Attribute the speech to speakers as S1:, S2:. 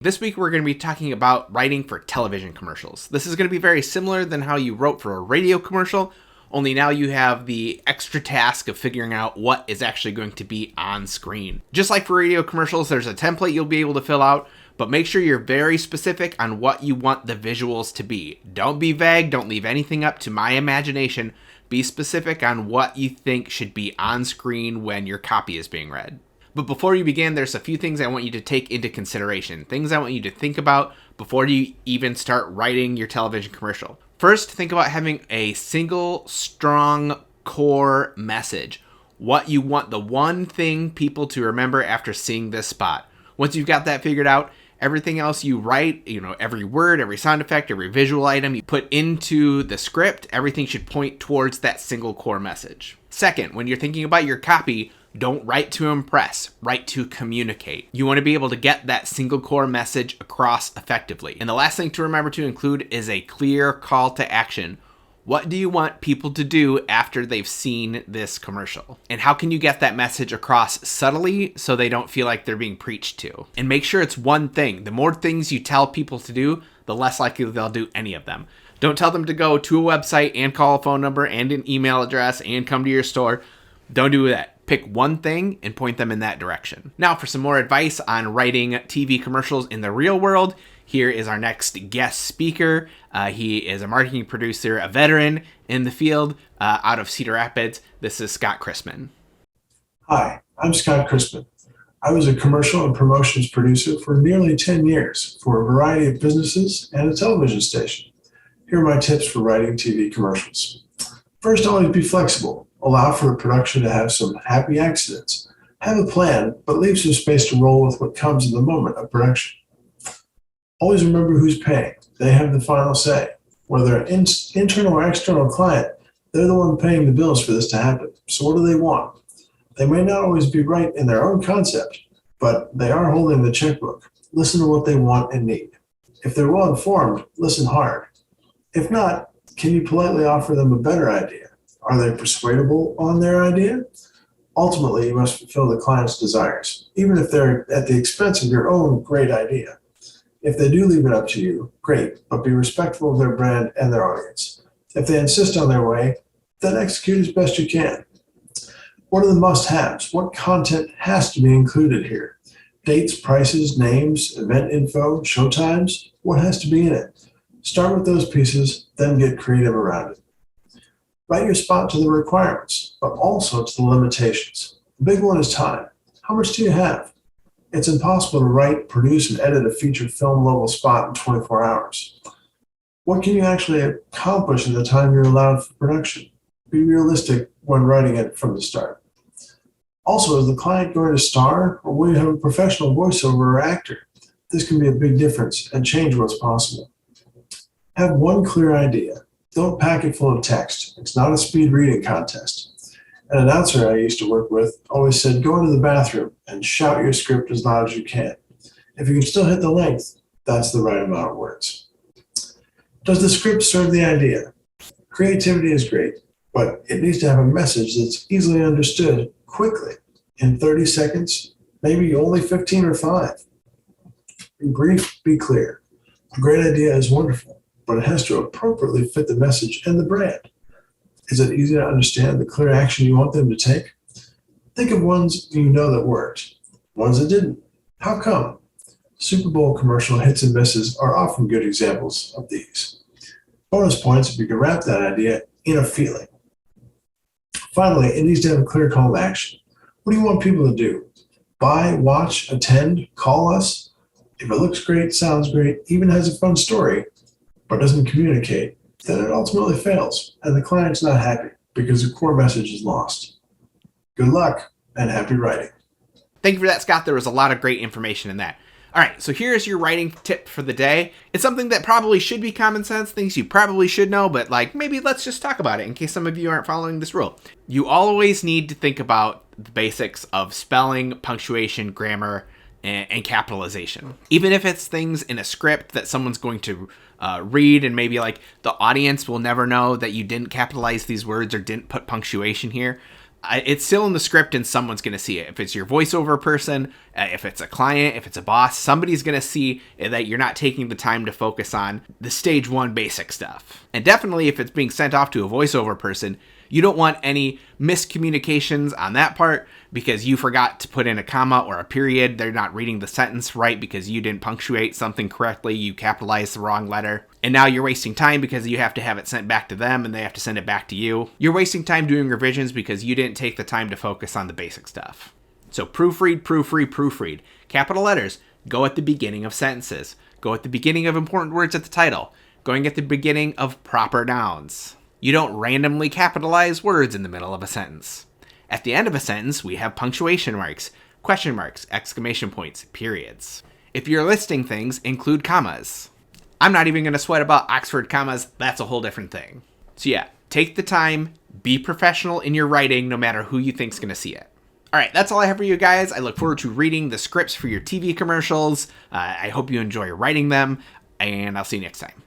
S1: This week we're going to be talking about writing for television commercials. This is going to be very similar than how you wrote for a radio commercial, only now you have the extra task of figuring out what is actually going to be on screen. Just like for radio commercials, there's a template you'll be able to fill out, but make sure you're very specific on what you want the visuals to be. Don't be vague, don't leave anything up to my imagination. Be specific on what you think should be on screen when your copy is being read. But before you begin, there's a few things I want you to take into consideration. Things I want you to think about before you even start writing your television commercial. First, think about having a single, strong, core message. What you want the one thing people to remember after seeing this spot. Once you've got that figured out, everything else you write, every word, every sound effect, every visual item you put into the script, everything should point towards that single core message. Second, when you're thinking about your copy, don't write to impress, write to communicate. You want to be able to get that single core message across effectively. And the last thing to remember to include is a clear call to action. What do you want people to do after they've seen this commercial? And how can you get that message across subtly so they don't feel like they're being preached to? And make sure it's one thing. The more things you tell people to do, the less likely they'll do any of them. Don't tell them to go to a website and call a phone number and an email address and come to your store. Don't do that. Pick one thing and point them in that direction. Now for some more advice on writing TV commercials in the real world, here is our next guest speaker. He is a marketing producer, a veteran in the field out of Cedar Rapids. This is Scott Crisman.
S2: Hi, I'm Scott Crisman. I was a commercial and promotions producer for nearly 10 years for a variety of businesses and a television station. Here are my tips for writing TV commercials. First, always be flexible. Allow for a production to have some happy accidents. Have a plan, but leave some space to roll with what comes in the moment of production. Always remember who's paying. They have the final say. Whether an internal or external client, they're the one paying the bills for this to happen. So what do they want? They may not always be right in their own concept, but they are holding the checkbook. Listen to what they want and need. If they're well informed, listen hard. If not, can you politely offer them a better idea? Are they persuadable on their idea? Ultimately, you must fulfill the client's desires, even if they're at the expense of your own great idea. If they do leave it up to you, great, but be respectful of their brand and their audience. If they insist on their way, then execute as best you can. What are the must-haves? What content has to be included here? Dates, prices, names, event info, showtimes? What has to be in it? Start with those pieces, then get creative around it. Write your spot to the requirements, but also to the limitations. The big one is time. How much do you have? It's impossible to write, produce, and edit a feature film level spot in 24 hours. What can you actually accomplish in the time you're allowed for production? Be realistic when writing it from the start. Also, is the client going to star, or will you have a professional voiceover or actor? This can be a big difference and change what's possible. Have one clear idea. Don't pack it full of text. It's not a speed reading contest. An announcer I used to work with always said, go into the bathroom and shout your script as loud as you can. If you can still hit the length, that's the right amount of words. Does the script serve the idea? Creativity is great, but it needs to have a message that's easily understood quickly, in 30 seconds, maybe only 15 or 5. Be brief, be clear. A great idea is wonderful, but it has to appropriately fit the message and the brand. Is it easy to understand the clear action you want them to take? Think of ones you know that worked, ones that didn't. How come? Super Bowl commercial hits and misses are often good examples of these. Bonus points if you can wrap that idea in a feeling. Finally, it needs to have a clear call to action. What do you want people to do? Buy, watch, attend, call us? If it looks great, sounds great, even has a fun story, but doesn't communicate, then it ultimately fails, and the client's not happy because the core message is lost. Good luck, and happy writing.
S1: Thank you for that, Scott. There was a lot of great information in that. All right, so here's your writing tip for the day. It's something that probably should be common sense, things you probably should know, but maybe let's just talk about it in case some of you aren't following this rule. You always need to think about the basics of spelling, punctuation, grammar, and capitalization. Even if it's things in a script that someone's going to read and maybe the audience will never know that you didn't capitalize these words or didn't put punctuation here, It's still in the script and someone's going to see it. If it's your voiceover person, if it's a client, if it's a boss, somebody's going to see that you're not taking the time to focus on the stage one basic stuff. And definitely if it's being sent off to a voiceover person, you don't want any miscommunications on that part because you forgot to put in a comma or a period. They're not reading the sentence right because you didn't punctuate something correctly. You capitalized the wrong letter. And now you're wasting time because you have to have it sent back to them and they have to send it back to you. You're wasting time doing revisions because you didn't take the time to focus on the basic stuff. So proofread, proofread, proofread. Capital letters, go at the beginning of sentences. Go at the beginning of important words at the title. Going at the beginning of proper nouns. You don't randomly capitalize words in the middle of a sentence. At the end of a sentence, we have punctuation marks, question marks, exclamation points, periods. If you're listing things, include commas. I'm not even going to sweat about Oxford commas. That's a whole different thing. So yeah, take the time, be professional in your writing no matter who you think's going to see it. All right, that's all I have for you guys. I look forward to reading the scripts for your TV commercials. I hope you enjoy writing them, and I'll see you next time.